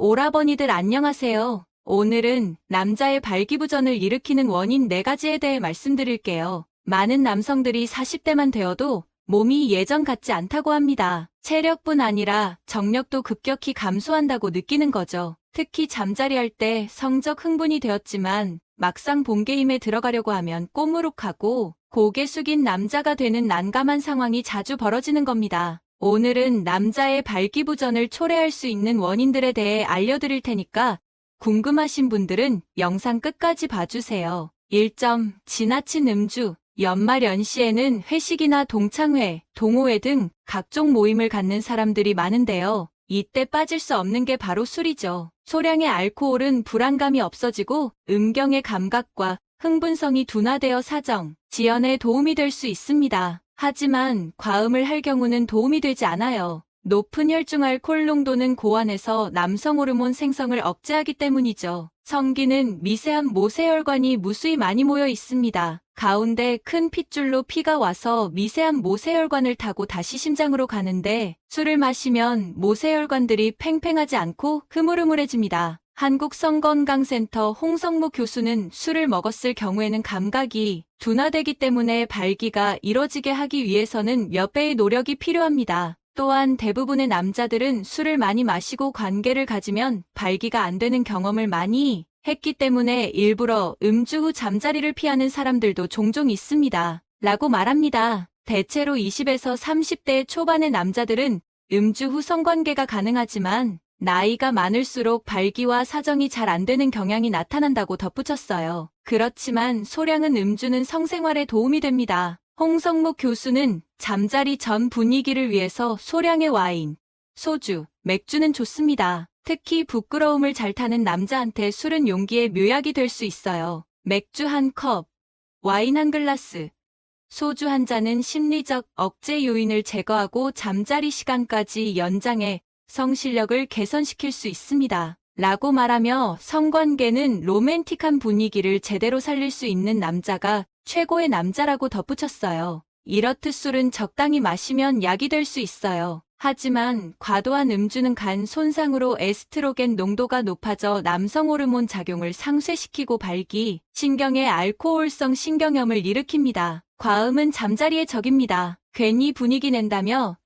오라버니들 안녕하세요. 오늘은 남자의 발기부전을 일으키는 원인 4가지에 대해 말씀드릴게요. 많은 남성들이 40대만 되어도 몸이 예전 같지 않다고 합니다. 체력뿐 아니라 정력도 급격히 감소한다고 느끼는 거죠. 특히 잠자리할 때 성적 흥분이 되었지만 막상 본게임에 들어가려고 하면 꼬무룩하고 고개 숙인 남자가 되는 난감한 상황이 자주 벌어지는 겁니다. 오늘은 남자의 발기부전을 초래할 수 있는 원인들에 대해 알려드릴 테니까 궁금하신 분들은 영상 끝까지 봐주세요. 1점. 지나친 음주. 연말 연시에는 회식이나 동창회, 동호회 등 각종 모임을 갖는 사람들이 많은데요. 이때 빠질 수 없는 게 바로 술이죠. 소량의 알코올은 불안감이 없어지고 음경의 감각과 흥분성이 둔화되어 사정, 지연에 도움이 될 수 있습니다. 하지만 과음을 할 경우는 도움이 되지 않아요. 높은 혈중 알코올 농도는 고환에서 남성 호르몬 생성을 억제하기 때문이죠. 성기는 미세한 모세혈관이 무수히 많이 모여 있습니다. 가운데 큰 핏줄로 피가 와서 미세한 모세혈관을 타고 다시 심장으로 가는데 술을 마시면 모세혈관들이 팽팽하지 않고 흐물흐물해집니다. 한국성건강센터 홍성무 교수는 술을 먹었을 경우에는 감각이 둔화되기 때문에 발기가 이뤄지게 하기 위해서는 몇 배의 노력이 필요합니다. 또한 대부분의 남자들은 술을 많이 마시고 관계를 가지면 발기가 안 되는 경험을 많이 했기 때문에 일부러 음주 후 잠자리를 피하는 사람들도 종종 있습니다. 라고 말합니다. 대체로 20에서 30대 초반의 남자들은 음주 후 성관계가 가능하지만 나이가 많을수록 발기와 사정이 잘 안 되는 경향이 나타난다고 덧붙였어요. 그렇지만 소량은 음주는 성생활에 도움이 됩니다. 홍성무 교수는 잠자리 전 분위기를 위해서 소량의 와인, 소주, 맥주는 좋습니다. 특히 부끄러움을 잘 타는 남자한테 술은 용기의 묘약이 될 수 있어요. 맥주 한 컵, 와인 한 글라스, 소주 한 잔은 심리적 억제 요인을 제거하고 잠자리 시간까지 연장해 성실력을 개선시킬 수 있습니다. 라고 말하며 성관계는 로맨틱한 분위기를 제대로 살릴 수 있는 남자가 최고의 남자라고 덧붙였어요. 이렇듯 술은 적당히 마시면 약이 될 수 있어요. 하지만 과도한 음주는 간 손상으로 에스트로겐 농도가 높아져 남성 호르몬 작용을 상쇄시키고 발기, 신경의 알코올성 신경염을 일으킵니다. 과음은 잠자리의 적입니다. 괜히 분위기 낸다며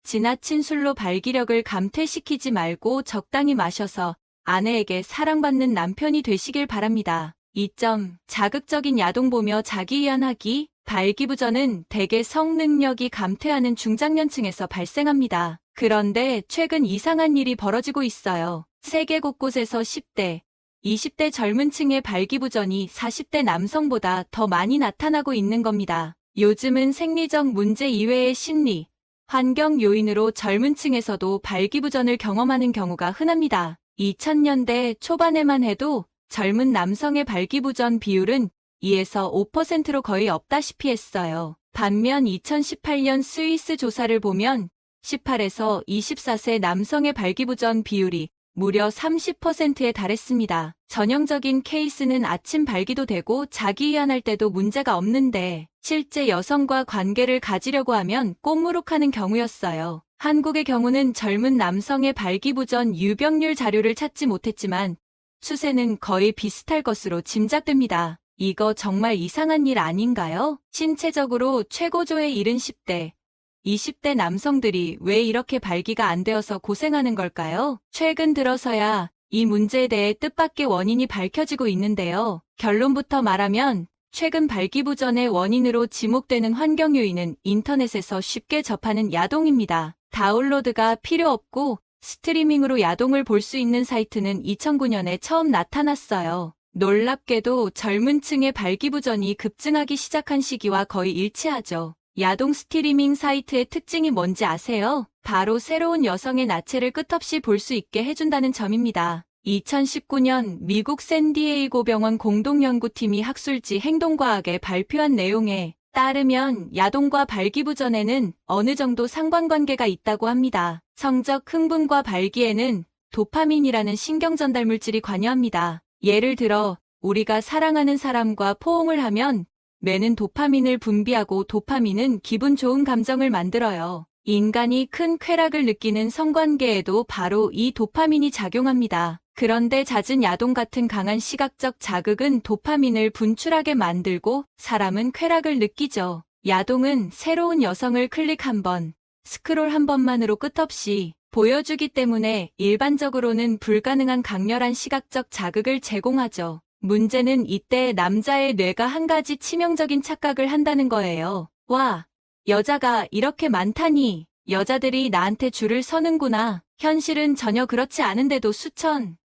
지나친 술로 발기력을 감퇴시키지 말고 적당히 마셔서 아내에게 사랑받는 남편이 되시길 바랍니다. 2점. 자극적인 야동 보며 자기위안하기. 발기부전은 대개 성능력이 감퇴하는 중장년층에서 발생합니다. 그런데 최근 이상한 일이 벌어지고 있어요. 세계 곳곳에서 10대, 20대 젊은 층의 발기부전이 40대 남성보다 더 많이 나타나고 있는 겁니다. 요즘은 생리적 문제 이외의 심리, 환경 요인으로 젊은 층에서도 발기부전을 경험하는 경우가 흔합니다. 2000년대 초반에만 해도 젊은 남성의 발기부전 비율은 2에서 5%로 거의 없다시피 했어요. 반면 2018년 스위스 조사를 보면 18에서 24세 남성의 발기부전 비율이 무려 30%에 달했습니다. 전형적인 케이스는 아침 발기도 되고 자기위안할 때도 문제가 없는데 실제 여성과 관계를 가지려고 하면 꼬무룩하는 경우였어요. 한국의 경우는 젊은 남성의 발기부전 유병률 자료를 찾지 못했지만 추세는 거의 비슷할 것으로 짐작됩니다. 이거 정말 이상한 일 아닌가요? 신체적으로 최고조에 이른 10대, 20대 남성들이 왜 이렇게 발기가 안 되어서 고생하는 걸까요? 최근 들어서야 이 문제에 대해 뜻밖의 원인이 밝혀지고 있는데요. 결론부터 말하면 최근 발기부전의 원인으로 지목되는 환경 요인은 인터넷에서 쉽게 접하는 야동입니다. 다운로드가 필요 없고 스트리밍으로 야동을 볼 수 있는 사이트는 2009년에 처음 나타났어요. 놀랍게도 젊은 층의 발기부전이 급증하기 시작한 시기와 거의 일치하죠. 야동 스트리밍 사이트의 특징이 뭔지 아세요? 바로 새로운 여성의 나체를 끝없이 볼 수 있게 해준다는 점입니다. 2019년 미국 샌디에이고 병원 공동연구팀이 학술지 행동과학에 발표한 내용에 따르면 야동과 발기부전에는 어느 정도 상관관계가 있다고 합니다. 성적 흥분과 발기에는 도파민이라는 신경전달 물질이 관여합니다. 예를 들어 우리가 사랑하는 사람과 포옹을 하면 뇌는 도파민을 분비하고 도파민은 기분 좋은 감정을 만들어요. 인간이 큰 쾌락을 느끼는 성관계에도 바로 이 도파민이 작용합니다. 그런데 잦은 야동 같은 강한 시각적 자극은 도파민을 분출하게 만들고 사람은 쾌락을 느끼죠. 야동은 새로운 여성을 클릭 한 번, 스크롤 한 번만으로 끝없이 보여주기 때문에 일반적으로는 불가능한 강렬한 시각적 자극을 제공하죠. 문제는 이때 남자의 뇌가 한 가지 치명적인 착각을 한다는 거예요. 와, 여자가 이렇게 많다니. 여자들이 나한테 줄을 서는구나. 현실은 전혀 그렇지 않은데도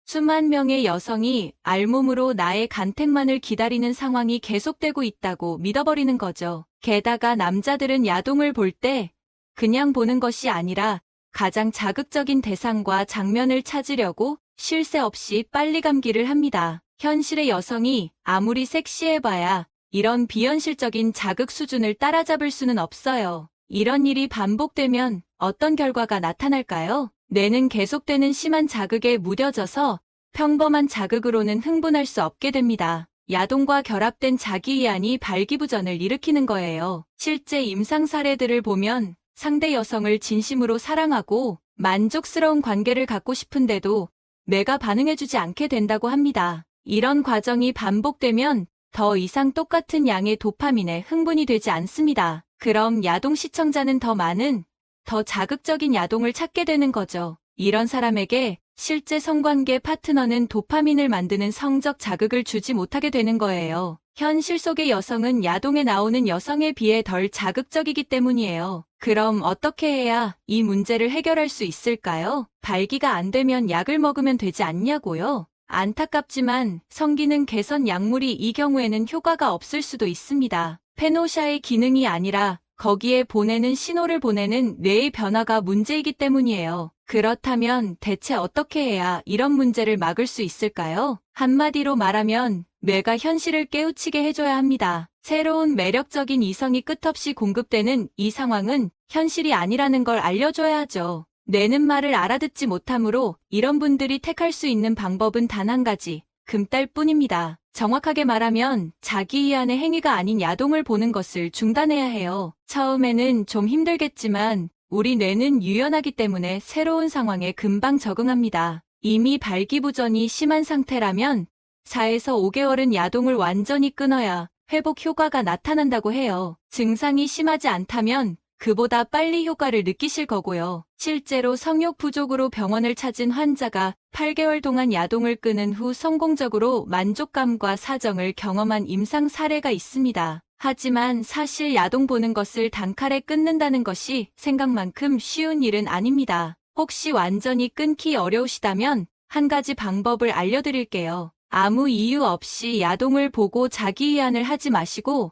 수만 명의 여성이 알몸으로 나의 간택만을 기다리는 상황이 계속되고 있다고 믿어버리는 거죠. 게다가 남자들은 야동을 볼 때 그냥 보는 것이 아니라 가장 자극적인 대상과 장면을 찾으려고 쉴 새 없이 빨리 감기를 합니다. 현실의 여성이 아무리 섹시해봐야 이런 비현실적인 자극 수준을 따라잡을 수는 없어요. 이런 일이 반복되면 어떤 결과가 나타날까요? 뇌는 계속되는 심한 자극에 무뎌져서 평범한 자극으로는 흥분할 수 없게 됩니다. 야동과 결합된 자기이완이 발기부전을 일으키는 거예요. 실제 임상 사례들을 보면 상대 여성을 진심으로 사랑하고 만족스러운 관계를 갖고 싶은데도 뇌가 반응해주지 않게 된다고 합니다. 이런 과정이 반복되면 더 이상 똑같은 양의 도파민에 흥분이 되지 않습니다. 그럼 야동 시청자는 더 많은, 더 자극적인 야동을 찾게 되는 거죠. 이런 사람에게 실제 성관계 파트너는 도파민을 만드는 성적 자극을 주지 못하게 되는 거예요. 현실 속의 여성은 야동에 나오는 여성에 비해 덜 자극적이기 때문이에요. 그럼 어떻게 해야 이 문제를 해결할 수 있을까요? 발기가 안 되면 약을 먹으면 되지 않냐고요? 안타깝지만 성기능 개선 약물이 이 경우에는 효과가 없을 수도 있습니다. 페노샤의 기능이 아니라 거기에 보내는 신호를 보내는 뇌의 변화가 문제이기 때문이에요. 그렇다면 대체 어떻게 해야 이런 문제를 막을 수 있을까요? 한마디로 말하면 뇌가 현실을 깨우치게 해줘야 합니다. 새로운 매력적인 이성이 끝없이 공급되는 이 상황은 현실이 아니라는 걸 알려줘야 하죠. 뇌는 말을 알아듣지 못하므로 이런 분들이 택할 수 있는 방법은 단 한 가지, 금딸뿐입니다. 정확하게 말하면 자기이완의 행위가 아닌 야동을 보는 것을 중단해야 해요. 처음에는 좀 힘들겠지만 우리 뇌는 유연하기 때문에 새로운 상황에 금방 적응합니다. 이미 발기부전이 심한 상태라면 4에서 5개월은 야동을 완전히 끊어야 회복 효과가 나타난다고 해요. 증상이 심하지 않다면 그보다 빨리 효과를 느끼실 거고요. 실제로 성욕 부족으로 병원을 찾은 환자가 8개월 동안 야동을 끊은 후 성공적으로 만족감과 사정을 경험한 임상 사례가 있습니다. 하지만 사실 야동 보는 것을 단칼에 끊는다는 것이 생각만큼 쉬운 일은 아닙니다. 혹시 완전히 끊기 어려우시다면 한 가지 방법을 알려드릴게요. 아무 이유 없이 야동을 보고 자기이완을 하지 마시고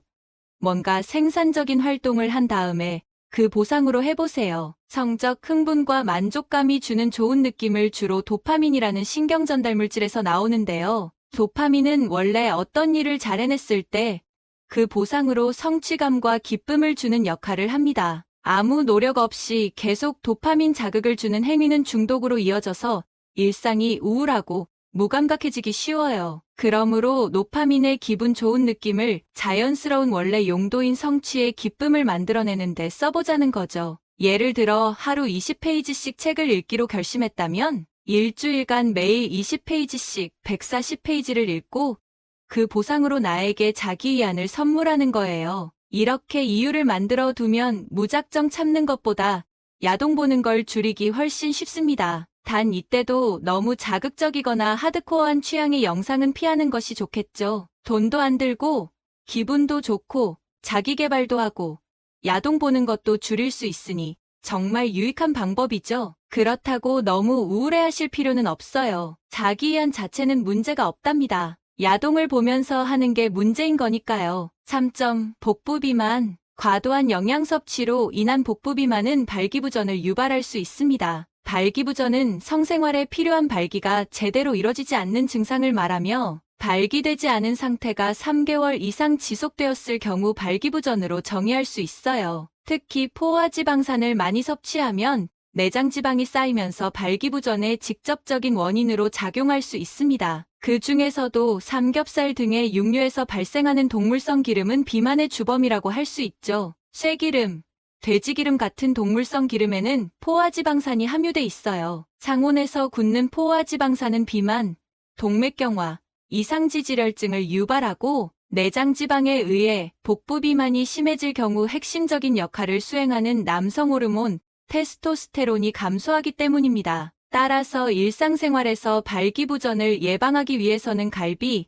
뭔가 생산적인 활동을 한 다음에 그 보상으로 해보세요. 성적 흥분과 만족감이 주는 좋은 느낌을 주로 도파민이라는 신경전달 물질에서 나오는데요. 도파민은 원래 어떤 일을 잘 해냈을 때 그 보상으로 성취감과 기쁨을 주는 역할을 합니다. 아무 노력 없이 계속 도파민 자극을 주는 행위는 중독으로 이어져서 일상이 우울하고 무감각해지기 쉬워요. 그러므로 도파민의 기분 좋은 느낌을 자연스러운 원래 용도인 성취의 기쁨을 만들어내는데 써보자는 거죠. 예를 들어 하루 20페이지씩 책을 읽기로 결심했다면 일주일간 매일 20페이지씩 140페이지를 읽고 그 보상으로 나에게 자기이완을 선물하는 거예요. 이렇게 이유를 만들어 두면 무작정 참는 것보다 야동 보는 걸 줄이기 훨씬 쉽습니다. 단 이때도 너무 자극적이거나 하드코어한 취향의 영상은 피하는 것이 좋겠죠. 돈도 안 들고 기분도 좋고 자기 개발도 하고 야동 보는 것도 줄일 수 있으니 정말 유익한 방법이죠. 그렇다고 너무 우울해하실 필요는 없어요. 자기이완 자체는 문제가 없답니다. 야동을 보면서 하는 게 문제인 거니까요. 3점. 복부 비만. 과도한 영양 섭취로 인한 복부 비만은 발기부전을 유발할 수 있습니다. 발기부전은 성생활에 필요한 발기가 제대로 이뤄지지 않는 증상을 말하며 발기되지 않은 상태가 3개월 이상 지속되었을 경우 발기부전으로 정의할 수 있어요. 특히 포화지방산을 많이 섭취하면 내장 지방이 쌓이면서 발기부전의 직접적인 원인으로 작용할 수 있습니다. 그 중에서도 삼겹살 등의 육류에서 발생하는 동물성 기름은 비만의 주범이라고 할 수 있죠. 쇠기름, 돼지기름 같은 동물성 기름에는 포화지방산이 함유돼 있어요. 상온에서 굳는 포화지방산은 비만, 동맥경화, 이상지질혈증을 유발하고 내장지방에 의해 복부 비만이 심해질 경우 핵심적인 역할을 수행하는 남성 호르몬 테스토스테론이 감소하기 때문입니다. 따라서 일상생활에서 발기부전을 예방하기 위해서는 갈비,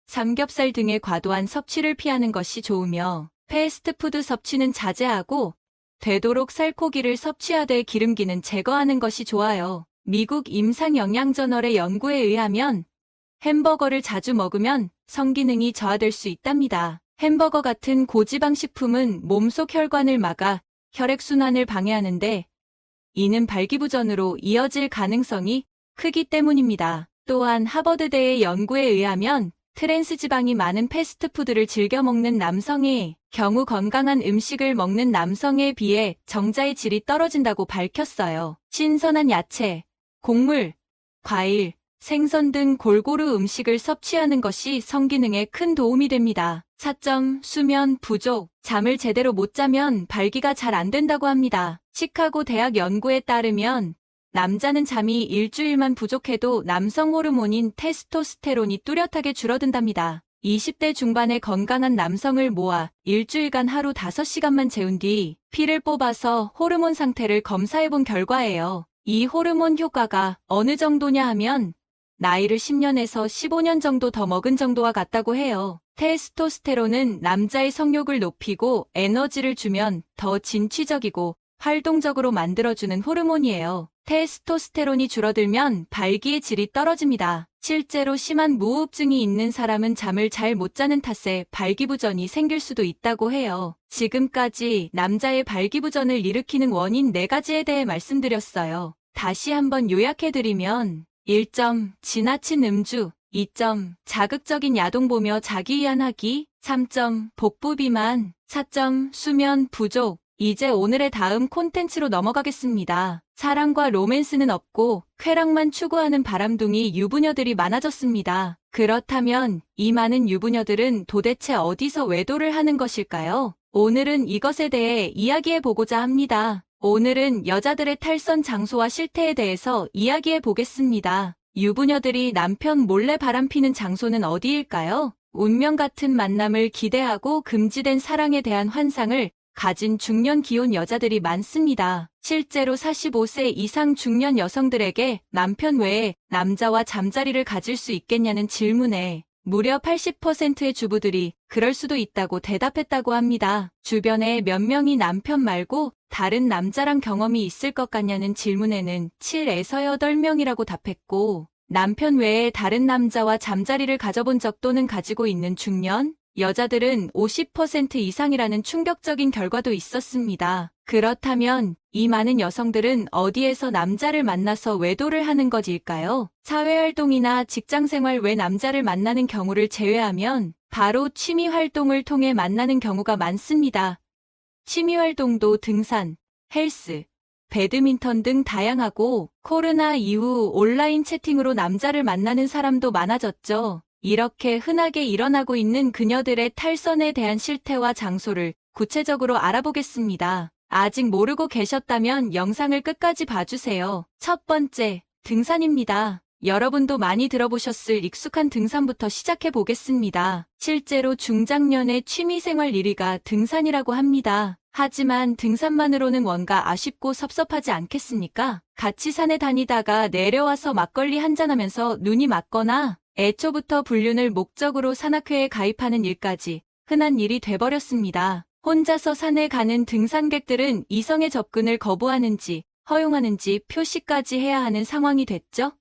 삼겹살 등의 과도한 섭취를 피하는 것이 좋으며 패스트푸드 섭취는 자제하고 되도록 살코기를 섭취하되 기름기는 제거하는 것이 좋아요. 미국 임상영양저널의 연구에 의하면 햄버거를 자주 먹으면 성기능이 저하될 수 있답니다. 햄버거 같은 고지방 식품은 몸속 혈관을 막아 혈액순환을 방해하는데 이는 발기부전으로 이어질 가능성이 크기 때문입니다. 또한 하버드대의 연구에 의하면 트랜스 지방이 많은 패스트푸드를 즐겨 먹는 남성의 경우 건강한 음식을 먹는 남성에 비해 정자의 질이 떨어진다고 밝혔어요. 신선한 야채, 곡물, 과일, 생선 등 골고루 음식을 섭취하는 것이 성기능에 큰 도움이 됩니다. 4점, 수면 부족, 잠을 제대로 못 자면 발기가 잘 안 된다고 합니다. 시카고 대학 연구에 따르면 남자는 잠이 일주일만 부족해도 남성 호르몬인 테스토스테론이 뚜렷하게 줄어든답니다. 20대 중반의 건강한 남성을 모아 일주일간 하루 5시간만 재운 뒤 피를 뽑아서 호르몬 상태를 검사해본 결과예요. 이 호르몬 효과가 어느 정도냐 하면 나이를 10년에서 15년 정도 더 먹은 정도와 같다고 해요. 테스토스테론은 남자의 성욕을 높이고 에너지를 주면 더 진취적이고 활동적으로 만들어주는 호르몬이에요. 테스토스테론이 줄어들면 발기의 질이 떨어집니다. 실제로 심한 무호흡증이 있는 사람은 잠을 잘 못 자는 탓에 발기부전이 생길 수도 있다고 해요. 지금까지 남자의 발기부전을 일으키는 원인 4가지에 대해 말씀드렸어요. 다시 한번 요약해드리면 1점, 지나친 음주, 2점, 자극적인 야동 보며 자기위안하기, 3점, 복부 비만, 4점, 수면 부족. 이제 오늘의 다음 콘텐츠로 넘어가겠습니다. 사랑과 로맨스는 없고 쾌락만 추구하는 바람둥이 유부녀들이 많아졌습니다. 그렇다면 이 많은 유부녀들은 도대체 어디서 외도를 하는 것일까요? 오늘은 이것에 대해 이야기해보고자 합니다. 오늘은 여자들의 탈선 장소와 실태에 대해서 이야기해 보겠습니다. 유부녀들이 남편 몰래 바람피는 장소는 어디일까요? 운명 같은 만남을 기대하고 금지된 사랑에 대한 환상을 가진 중년 기혼 여자들이 많습니다. 실제로 45세 이상 중년 여성들에게 남편 외에 남자와 잠자리를 가질 수 있겠냐는 질문에 무려 80%의 주부들이 그럴 수도 있다고 대답했다고 합니다. 주변에 몇 명이 남편 말고 다른 남자랑 경험이 있을 것 같냐는 질문에는 7에서 8명이라고 답했고 남편 외에 다른 남자와 잠자리를 가져본 적 또는 가지고 있는 중년 여자들은 50% 이상이라는 충격적인 결과도 있었습니다. 그렇다면 이 많은 여성들은 어디에서 남자를 만나서 외도를 하는 것일까요? 사회활동이나 직장생활 외 남자를 만나는 경우를 제외하면 바로 취미활동을 통해 만나는 경우가 많습니다. 취미활동도 등산, 헬스, 배드민턴 등 다양하고 코로나 이후 온라인 채팅으로 남자를 만나는 사람도 많아졌죠. 이렇게 흔하게 일어나고 있는 그녀들의 탈선에 대한 실태와 장소를 구체적으로 알아보겠습니다. 아직 모르고 계셨다면 영상을 끝까지 봐주세요. 첫 번째, 등산입니다. 여러분도 많이 들어보셨을 익숙한 등산부터 시작해 보겠습니다. 실제로 중장년의 취미생활 1위가 등산이라고 합니다. 하지만 등산만으로는 뭔가 아쉽고 섭섭하지 않겠습니까? 같이 산에 다니다가 내려와서 막걸리 한잔하면서 눈이 맞거나 애초부터 불륜을 목적으로 산악회에 가입하는 일까지 흔한 일이 돼버렸습니다. 혼자서 산에 가는 등산객들은 이성의 접근을 거부하는지 허용하는지 표시까지 해야 하는 상황이 됐죠.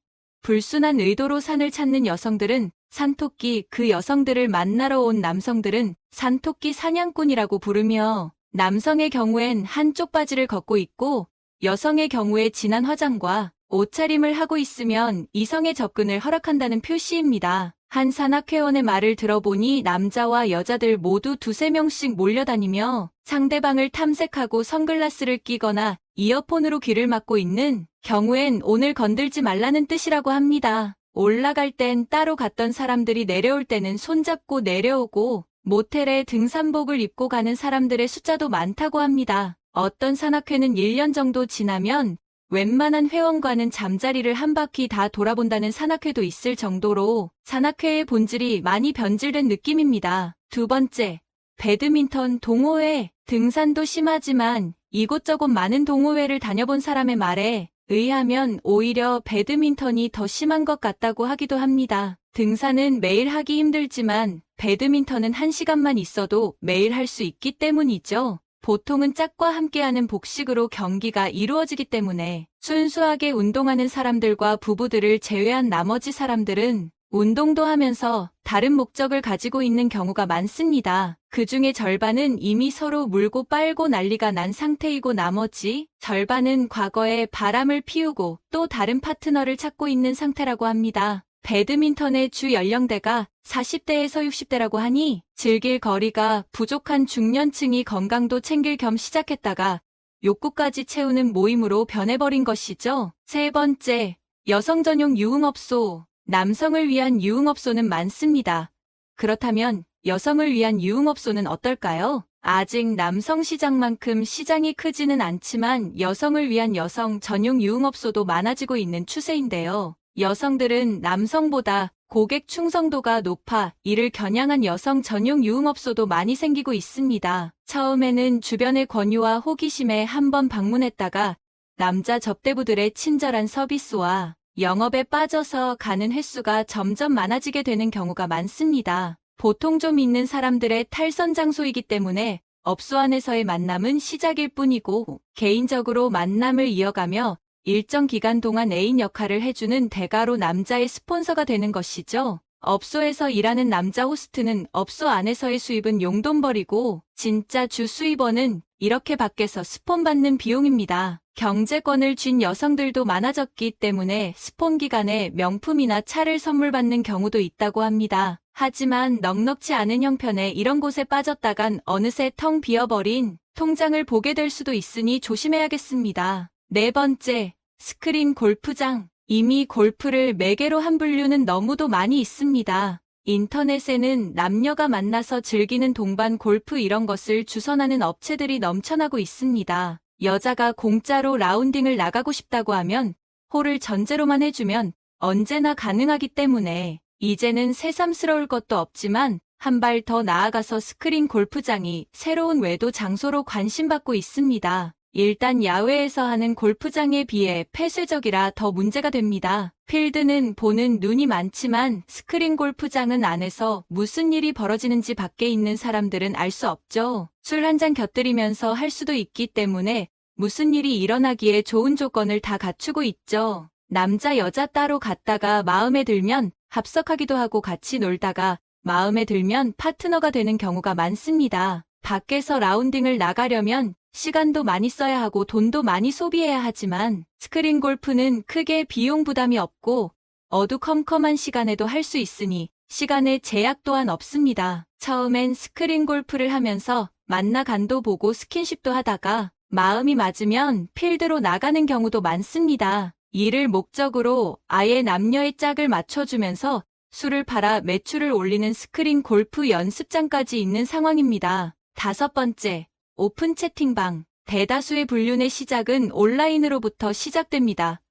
불순한 의도로 산을 찾는 여성들은 산토끼, 그 여성들을 만나러 온 남성들은 산토끼 사냥꾼이라고 부르며 남성의 경우엔 한쪽 바지를 걷고 있고 여성의 경우에 진한 화장과 옷차림을 하고 있으면 이성의 접근을 허락한다는 표시입니다. 한 산악회원의 말을 들어보니 남자와 여자들 모두 2~3명씩 몰려다니며 상대방을 탐색하고 선글라스를 끼거나 이어폰으로 귀를 막고 있는 경우엔 오늘 건들지 말라는 뜻이라고 합니다. 올라갈 땐 따로 갔던 사람들이 내려올 때는 손잡고 내려오고 모텔에 등산복을 입고 가는 사람들의 숫자도 많다고 합니다. 어떤 산악회는 1년 정도 지나면 웬만한 회원과는 잠자리를 한 바퀴 다 돌아본다는 산악회도 있을 정도로 산악회의 본질이 많이 변질된 느낌입니다. 두 번째, 배드민턴 동호회, 등산도 심하지만 이곳저곳 많은 동호회를 다녀본 사람의 말에 의하면 오히려 배드민턴이 더 심한 것 같다고 하기도 합니다. 등산은 매일 하기 힘들지만 배드민턴은 1시간만 있어도 매일 할 수 있기 때문이죠. 보통은 짝과 함께하는 복식으로 경기가 이루어지기 때문에 순수하게 운동하는 사람들과 부부들을 제외한 나머지 사람들은 운동도 하면서 다른 목적을 가지고 있는 경우가 많습니다. 그중에 절반은 이미 서로 물고 빨고 난리가 난 상태이고 나머지 절반은 과거에 바람을 피우고 또 다른 파트너를 찾고 있는 상태라고 합니다. 배드민턴의 주 연령대가 40대에서 60대라고 하니 즐길 거리가 부족한 중년층이 건강도 챙길 겸 시작했다가 욕구까지 채우는 모임으로 변해버린 것이죠. 세 번째, 여성 전용 유흥업소. 남성을 위한 유흥업소는 많습니다. 그렇다면 여성을 위한 유흥업소는 어떨까요? 아직 남성 시장만큼 시장이 크지는 않지만 여성을 위한 여성 전용 유흥업소도 많아지고 있는 추세인데요. 여성들은 남성보다 고객 충성도가 높아 이를 겨냥한 여성 전용 유흥업소도 많이 생기고 있습니다. 처음에는 주변의 권유와 호기심에 한번 방문했다가 남자 접대부들의 친절한 서비스와 영업에 빠져서 가는 횟수가 점점 많아지게 되는 경우가 많습니다. 보통 좀 있는 사람들의 탈선 장소이기 때문에 업소 안에서의 만남은 시작일 뿐이고 개인적으로 만남을 이어가며 일정 기간 동안 애인 역할을 해주는 대가로 남자의 스폰서가 되는 것이죠. 업소에서 일하는 남자 호스트는 업소 안에서의 수입은 용돈벌이고 진짜 주 수입원은 이렇게 밖에서 스폰 받는 비용입니다. 경제권을 쥔 여성들도 많아졌기 때문에 스폰 기간에 명품이나 차를 선물 받는 경우도 있다고 합니다. 하지만 넉넉지 않은 형편에 이런 곳에 빠졌다간 어느새 텅 비어버린 통장을 보게 될 수도 있으니 조심해야겠습니다. 네 번째, 스크린 골프장. 이미 골프를 매개로 한 분류는 너무도 많이 있습니다. 인터넷에는 남녀가 만나서 즐기는 동반 골프 이런 것을 주선하는 업체들이 넘쳐나고 있습니다. 여자가 공짜로 라운딩을 나가고 싶다고 하면 홀을 전제로만 해주면 언제나 가능하기 때문에 이제는 새삼스러울 것도 없지만 한 발 더 나아가서 스크린 골프장이 새로운 외도 장소로 관심받고 있습니다. 일단 야외에서 하는 골프장에 비해 폐쇄적이라 더 문제가 됩니다. 필드는 보는 눈이 많지만 스크린 골프장은 안에서 무슨 일이 벌어지는지 밖에 있는 사람들은 알 수 없죠. 술 한 잔 곁들이면서 할 수도 있기 때문에 무슨 일이 일어나기에 좋은 조건을 다 갖추고 있죠. 남자 여자 따로 갔다가 마음에 들면 합석하기도 하고 같이 놀다가 마음에 들면 파트너가 되는 경우가 많습니다. 밖에서 라운딩을 나가려면 시간도 많이 써야 하고 돈도 많이 소비해야 하지만 스크린 골프는 크게 비용 부담이 없고 어두컴컴한 시간에도 할 수 있으니 시간의 제약 또한 없습니다. 처음엔 스크린 골프를 하면서 만나 간도 보고 스킨십도 하다가 마음이 맞으면 필드로 나가는 경우도 많습니다. 이를 목적으로 아예 남녀의 짝을 맞춰주면서 술을 팔아 매출을 올리는 스크린 골프 연습장까지 있는 상황입니다. 다섯 번째, 오픈 채팅방. 대다수의 불륜의 시작은 온라인으로부터 시작됩니다.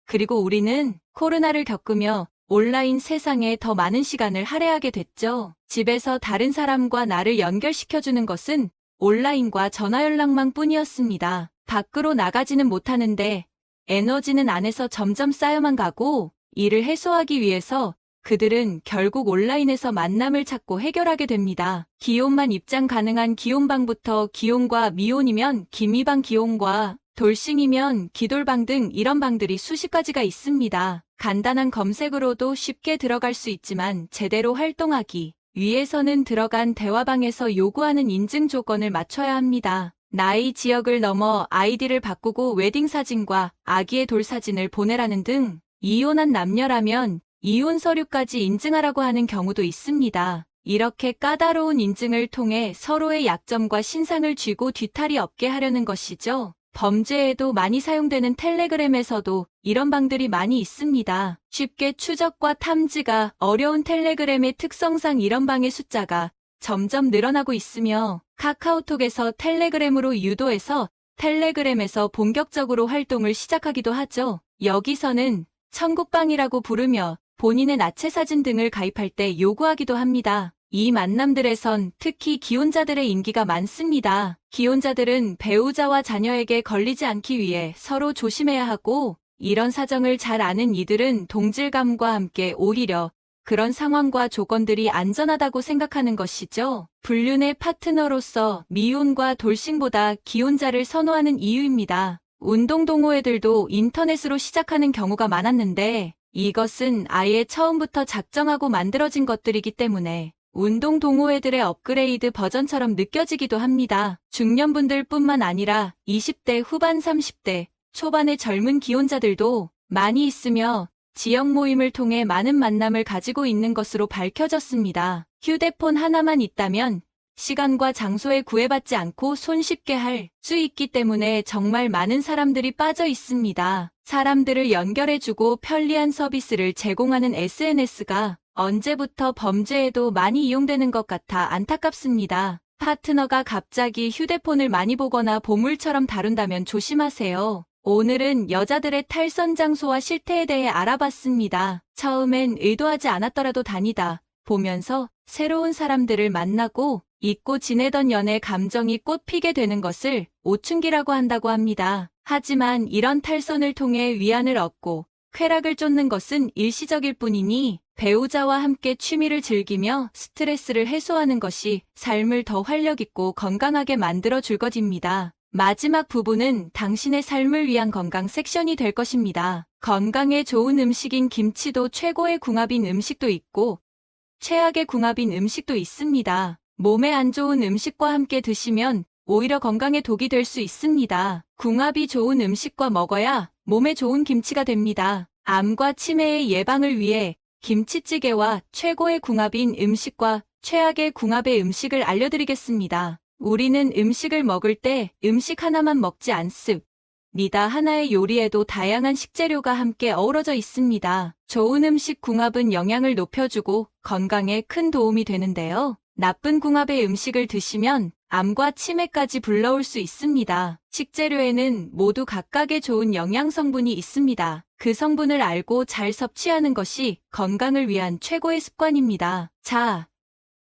그리고 우리는 코로나를 겪으며 온라인 세상에 더 많은 시간을 할애하게 됐죠. 집에서 다른 사람과 나를 연결시켜주는 것은 온라인과 전화연락만 뿐이었습니다. 밖으로 나가지는 못하는데 에너지는 안에서 점점 쌓여만 가고 이를 해소하기 위해서 그들은 결국 온라인에서 만남을 찾고 해결하게 됩니다. 기혼만 입장 가능한 기혼방부터 기혼과 미혼이면 기미방 기혼과 돌싱이면 기돌방 등 이런 방들이 수십 가지가 있습니다. 간단한 검색으로도 쉽게 들어갈 수 있지만 제대로 활동하기 위해서는 들어간 대화방에서 요구하는 인증 조건을 맞춰야 합니다. 나이, 지역을 넘어 아이디를 바꾸고 웨딩 사진과 아기의 돌 사진을 보내라는 등 이혼한 남녀라면 이혼 서류까지 인증하라고 하는 경우도 있습니다. 이렇게 까다로운 인증을 통해 서로의 약점과 신상을 쥐고 뒤탈이 없게 하려는 것이죠. 범죄에도 많이 사용되는 텔레그램에서도 이런 방들이 많이 있습니다. 쉽게 추적과 탐지가 어려운 텔레그램의 특성상 이런 방의 숫자가 점점 늘어나고 있으며 카카오톡에서 텔레그램으로 유도해서 텔레그램에서 본격적으로 활동을 시작하기도 하죠. 여기서는 천국방이라고 부르며 본인의 나체 사진 등을 가입할 때 요구하기도 합니다. 이 만남들에선 특히 기혼자들의 인기가 많습니다. 기혼자들은 배우자와 자녀에게 걸리지 않기 위해 서로 조심해야 하고, 이런 사정을 잘 아는 이들은 동질감과 함께 오히려 그런 상황과 조건들이 안전하다고 생각하는 것이죠. 불륜의 파트너로서 미혼과 돌싱보다 기혼자를 선호하는 이유입니다. 운동 동호회들도 인터넷으로 시작하는 경우가 많았는데, 이것은 아예 처음부터 작정하고 만들어진 것들이기 때문에 운동 동호회들의 업그레이드 버전처럼 느껴지기도 합니다. 중년분들뿐만 아니라 20대 후반 30대 초반의 젊은 기혼자들도 많이 있으며 지역 모임을 통해 많은 만남을 가지고 있는 것으로 밝혀졌습니다. 휴대폰 하나만 있다면 시간과 장소에 구애받지 않고 손쉽게 할 수 있기 때문에 정말 많은 사람들이 빠져 있습니다. 사람들을 연결해주고 편리한 서비스를 제공하는 SNS가 언제부터 범죄에도 많이 이용되는 것 같아 안타깝습니다. 파트너가 갑자기 휴대폰을 많이 보거나 보물처럼 다룬다면 조심하세요. 오늘은 여자들의 탈선 장소와 실태에 대해 알아봤습니다. 처음엔 의도하지 않았더라도 다니다 보면서 새로운 사람들을 만나고 잊고 지내던 연애 감정이 꽃피게 되는 것을 오춘기라고 한다고 합니다. 하지만 이런 탈선을 통해 위안을 얻고 쾌락을 쫓는 것은 일시적일 뿐이니 배우자와 함께 취미를 즐기며 스트레스를 해소하는 것이 삶을 더 활력있고 건강하게 만들어줄 것입니다. 마지막 부분은 당신의 삶을 위한 건강 섹션이 될 것입니다. 건강에 좋은 음식인 김치도 최고의 궁합인 음식도 있고 최악의 궁합인 음식도 있습니다. 몸에 안 좋은 음식과 함께 드시면 오히려 건강에 독이 될 수 있습니다. 궁합이 좋은 음식과 먹어야 몸에 좋은 김치가 됩니다. 암과 치매의 예방을 위해 김치찌개와 최고의 궁합인 음식과 최악의 궁합의 음식을 알려드리겠습니다. 우리는 음식을 먹을 때 음식 하나만 먹지 않습니다. 하나의 요리에도 다양한 식재료가 함께 어우러져 있습니다. 좋은 음식 궁합은 영양을 높여주고 건강에 큰 도움이 되는데요. 나쁜 궁합의 음식을 드시면 암과 치매까지 불러올 수 있습니다. 식재료에는 모두 각각의 좋은 영양 성분이 있습니다. 그 성분을 알고 잘 섭취하는 것이 건강을 위한 최고의 습관입니다. 자,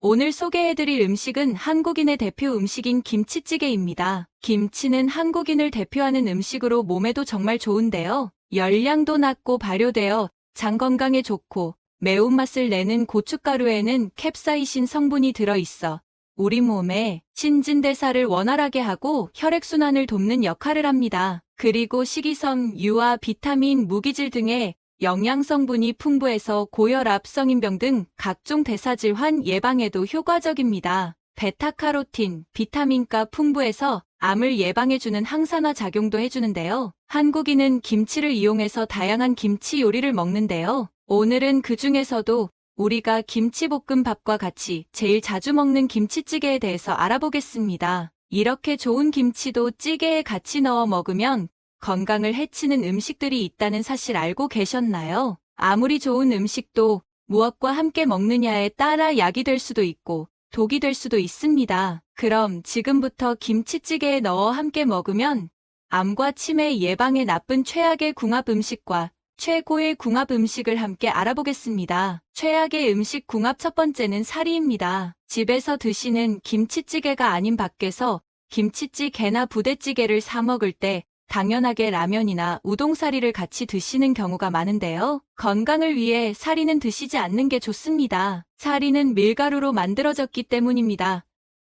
오늘 소개해드릴 음식은 한국인의 대표 음식인 김치찌개입니다. 김치는 한국인을 대표하는 음식으로 몸에도 정말 좋은데요. 열량도 낮고 발효되어 장 건강에 좋고 매운맛을 내는 고춧가루에는 캡사이신 성분이 들어있어 우리 몸의 신진대사를 원활하게 하고 혈액순환을 돕는 역할을 합니다. 그리고 식이섬, 유화, 비타민, 무기질 등의 영양성분이 풍부해서 고혈압, 성인병 등 각종 대사질환 예방에도 효과적입니다. 베타카로틴, 비타민가 풍부해서 암을 예방해주는 항산화 작용도 해주는데요. 한국인은 김치를 이용해서 다양한 김치 요리를 먹는데요. 오늘은 그 중에서도 우리가 김치볶음밥과 같이 제일 자주 먹는 김치찌개에 대해서 알아보겠습니다. 이렇게 좋은 김치도 찌개에 같이 넣어 먹으면 건강을 해치는 음식들이 있다는 사실 알고 계셨나요? 아무리 좋은 음식도 무엇과 함께 먹느냐에 따라 약이 될 수도 있고 독이 될 수도 있습니다. 그럼 지금부터 김치찌개에 넣어 함께 먹으면 암과 치매 예방에 나쁜 최악의 궁합 음식과 최고의 궁합 음식을 함께 알아보겠습니다. 최악의 음식 궁합 첫 번째는 사리입니다. 집에서 드시는 김치찌개가 아닌 밖에서 김치찌개나 부대찌개를 사 먹을 때 당연하게 라면이나 우동사리를 같이 드시는 경우가 많은데요. 건강을 위해 사리는 드시지 않는 게 좋습니다. 사리는 밀가루로 만들어졌기 때문입니다.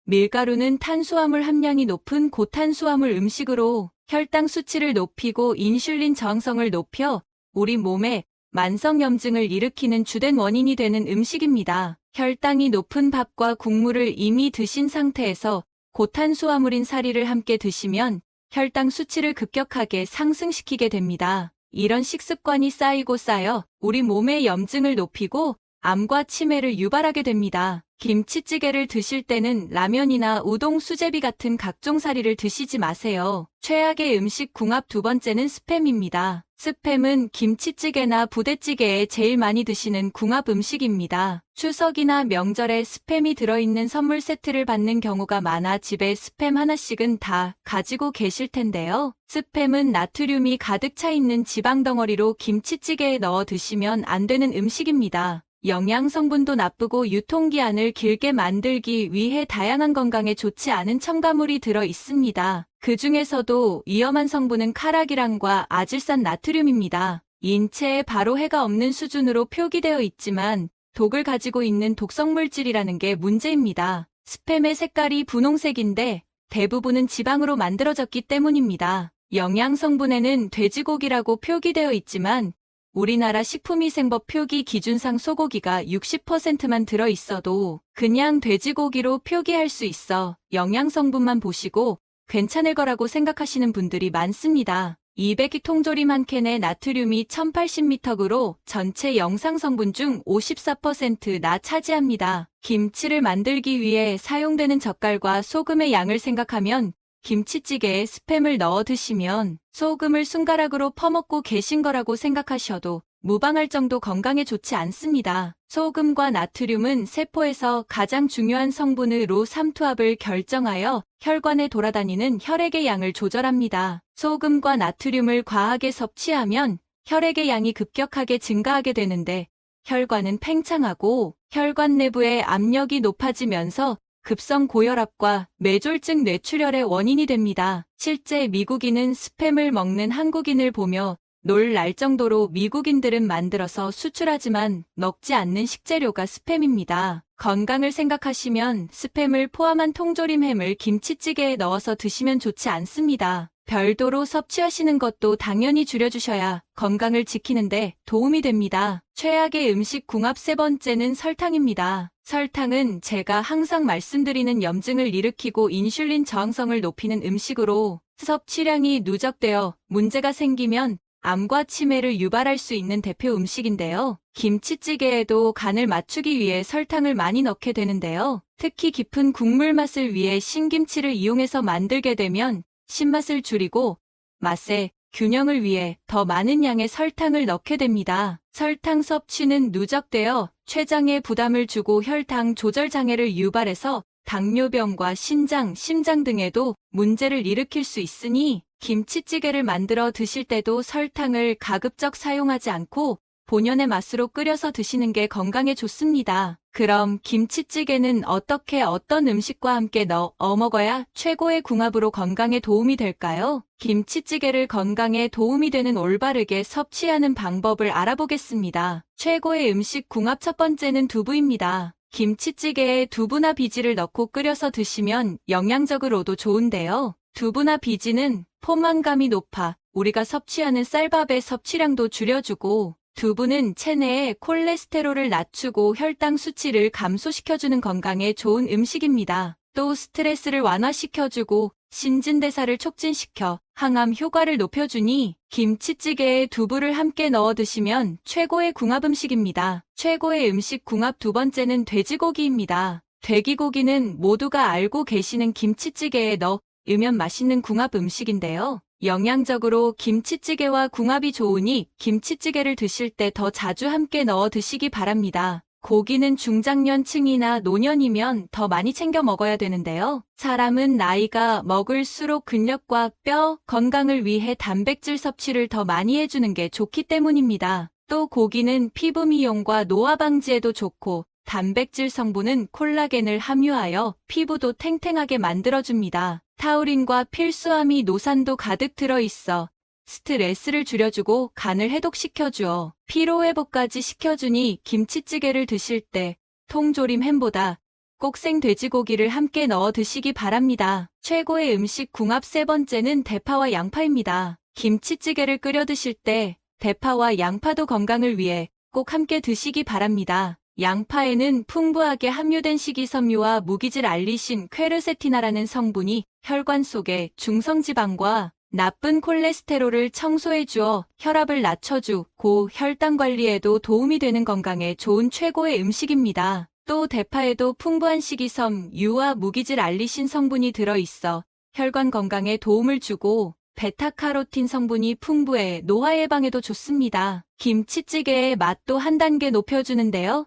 밀가루는 탄수화물 함량이 높은 고탄수화물 음식으로 혈당 수치를 높이고 인슐린 저항성을 높여 우리 몸에 만성염증을 일으키는 주된 원인이 되는 음식입니다. 혈당이 높은 밥과 국물을 이미 드신 상태에서 고탄수화물인 사리를 함께 드시면 혈당 수치를 급격하게 상승시키게 됩니다. 이런 식습관이 쌓이고 쌓여 우리 몸의 염증을 높이고 암과 치매를 유발하게 됩니다. 김치찌개를 드실 때는 라면이나 우동, 수제비 같은 각종 사리를 드시지 마세요. 최악의 음식 궁합 두 번째는 스팸입니다. 스팸은 김치찌개나 부대찌개에 제일 많이 드시는 궁합 음식입니다. 추석이나 명절에 스팸이 들어있는 선물 세트를 받는 경우가 많아 집에 스팸 하나씩은 다 가지고 계실 텐데요. 스팸은 나트륨이 가득 차 있는 지방 덩어리로 김치찌개에 넣어 드시면 안 되는 음식입니다. 영양 성분도 나쁘고 유통기한을 길게 만들기 위해 다양한 건강에 좋지 않은 첨가물이 들어 있습니다. 그 중에서도 위험한 성분은 카라기란과 아질산 나트륨입니다. 인체에 바로 해가 없는 수준으로 표기되어 있지만 독을 가지고 있는 독성물질이라는 게 문제입니다. 스팸의 색깔이 분홍색인데 대부분은 지방으로 만들어졌기 때문입니다. 영양 성분에는 돼지고기라고 표기되어 있지만 우리나라 식품위생법 표기 기준상 소고기가 60%만 들어있어도 그냥 돼지고기로 표기할 수 있어 영양 성분만 보시고 괜찮을 거라고 생각하시는 분들이 많습니다. 200기 통조림 한 캔의 나트륨이 1080mg로 전체 영상 성분 중 54%나 차지합니다. 김치를 만들기 위해 사용되는 젓갈과 소금의 양을 생각하면 김치찌개에 스팸을 넣어 드시면 소금을 숟가락으로 퍼먹고 계신 거라고 생각하셔도 무방할 정도 건강에 좋지 않습니다. 소금과 나트륨은 세포에서 가장 중요한 성분으로 삼투압을 결정하여 혈관에 돌아다니는 혈액의 양을 조절합니다. 소금과 나트륨을 과하게 섭취하면 혈액의 양이 급격하게 증가하게 되는데 혈관은 팽창하고 혈관 내부의 압력이 높아지면서 급성 고혈압과 뇌졸중 뇌출혈의 원인이 됩니다. 실제 미국인은 스팸을 먹는 한국인을 보며 놀랄 정도로 미국인들은 만들어서 수출하지만 먹지 않는 식재료가 스팸입니다. 건강을 생각하시면 스팸을 포함한 통조림 햄을 김치찌개에 넣어서 드시면 좋지 않습니다. 별도로 섭취하시는 것도 당연히 줄여주셔야 건강을 지키는데 도움이 됩니다. 최악의 음식 궁합 세 번째는 설탕입니다. 설탕은 제가 항상 말씀드리는 염증을 일으키고 인슐린 저항성을 높이는 음식으로 섭취량이 누적되어 문제가 생기면 암과 치매를 유발할 수 있는 대표 음식인데요. 김치찌개에도 간을 맞추기 위해 설탕을 많이 넣게 되는데요. 특히 깊은 국물 맛을 위해 신김치를 이용해서 만들게 되면 신맛을 줄이고 맛의 균형을 위해 더 많은 양의 설탕을 넣게 됩니다. 설탕 섭취는 누적되어 췌장에 부담을 주고 혈당 조절 장애를 유발해서 당뇨병과 신장, 심장 등에도 문제를 일으킬 수 있으니 김치찌개를 만들어 드실 때도 설탕을 가급적 사용하지 않고 본연의 맛으로 끓여서 드시는 게 건강에 좋습니다. 그럼 김치찌개는 어떻게 어떤 음식과 함께 넣어 먹어야 최고의 궁합으로 건강에 도움이 될까요? 김치찌개를 건강에 도움이 되는 올바르게 섭취하는 방법을 알아보겠습니다. 최고의 음식 궁합 첫 번째는 두부입니다. 김치찌개에 두부나 비지를 넣고 끓여서 드시면 영양적으로도 좋은데요. 두부나 비지는 포만감이 높아 우리가 섭취하는 쌀밥의 섭취량도 줄여주고 두부는 체내의 콜레스테롤을 낮추고 혈당 수치를 감소시켜주는 건강에 좋은 음식입니다. 또 스트레스를 완화시켜주고 신진대사를 촉진시켜 항암 효과를 높여주니 김치찌개에 두부를 함께 넣어 드시면 최고의 궁합 음식입니다. 최고의 음식 궁합 두 번째는 돼지고기입니다. 돼지고기는 모두가 알고 계시는 김치찌개에 넣으면 맛있는 궁합 음식인데요. 영양적으로 김치찌개와 궁합이 좋으니 김치찌개를 드실 때 더 자주 함께 넣어 드시기 바랍니다. 고기는 중장년층이나 노년이면 더 많이 챙겨 먹어야 되는데요. 사람은 나이가 먹을수록 근력과 뼈 건강을 위해 단백질 섭취를 더 많이 해주는 게 좋기 때문입니다. 또 고기는 피부 미용과 노화 방지에도 좋고 단백질 성분은 콜라겐을 함유하여 피부도 탱탱하게 만들어줍니다. 타우린과 필수아미 노산도 가득 들어있어 스트레스를 줄여주고 간을 해독시켜주어 피로회복까지 시켜주니 김치찌개를 드실 때 통조림 햄보다 꼭 생돼지고기를 함께 넣어 드시기 바랍니다. 최고의 음식 궁합 세 번째는 대파와 양파입니다. 김치찌개를 끓여 드실 때 대파와 양파도 건강을 위해 꼭 함께 드시기 바랍니다. 양파에는 풍부하게 함유된 식이섬유와 무기질 알리신 퀘르세티나라는 성분이 혈관 속의 중성지방과 나쁜 콜레스테롤을 청소해주어 혈압을 낮춰주고 혈당 관리에도 도움이 되는 건강에 좋은 최고의 음식입니다. 또 대파에도 풍부한 식이섬, 유와 무기질 알리신 성분이 들어있어 혈관 건강에 도움을 주고 베타카로틴 성분이 풍부해 노화 예방에도 좋습니다. 김치찌개의 맛도 한 단계 높여주는데요.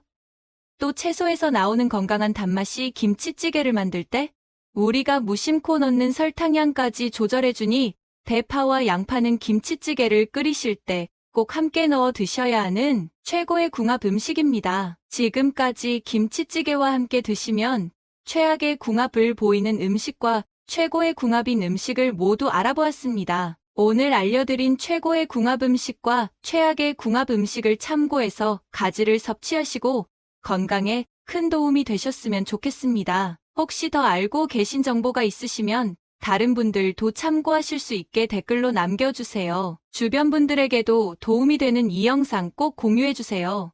또 채소에서 나오는 건강한 단맛이 김치찌개를 만들 때 우리가 무심코 넣는 설탕량까지 조절해주니 대파와 양파는 김치찌개를 끓이실 때 꼭 함께 넣어 드셔야 하는 최고의 궁합 음식입니다. 지금까지 김치찌개와 함께 드시면 최악의 궁합을 보이는 음식과 최고의 궁합인 음식을 모두 알아보았습니다. 오늘 알려드린 최고의 궁합 음식과 최악의 궁합 음식을 참고해서 가지를 섭취하시고 건강에 큰 도움이 되셨으면 좋겠습니다. 혹시 더 알고 계신 정보가 있으시면 다른 분들도 참고하실 수 있게 댓글로 남겨주세요. 주변 분들에게도 도움이 되는 이 영상 꼭 공유해주세요.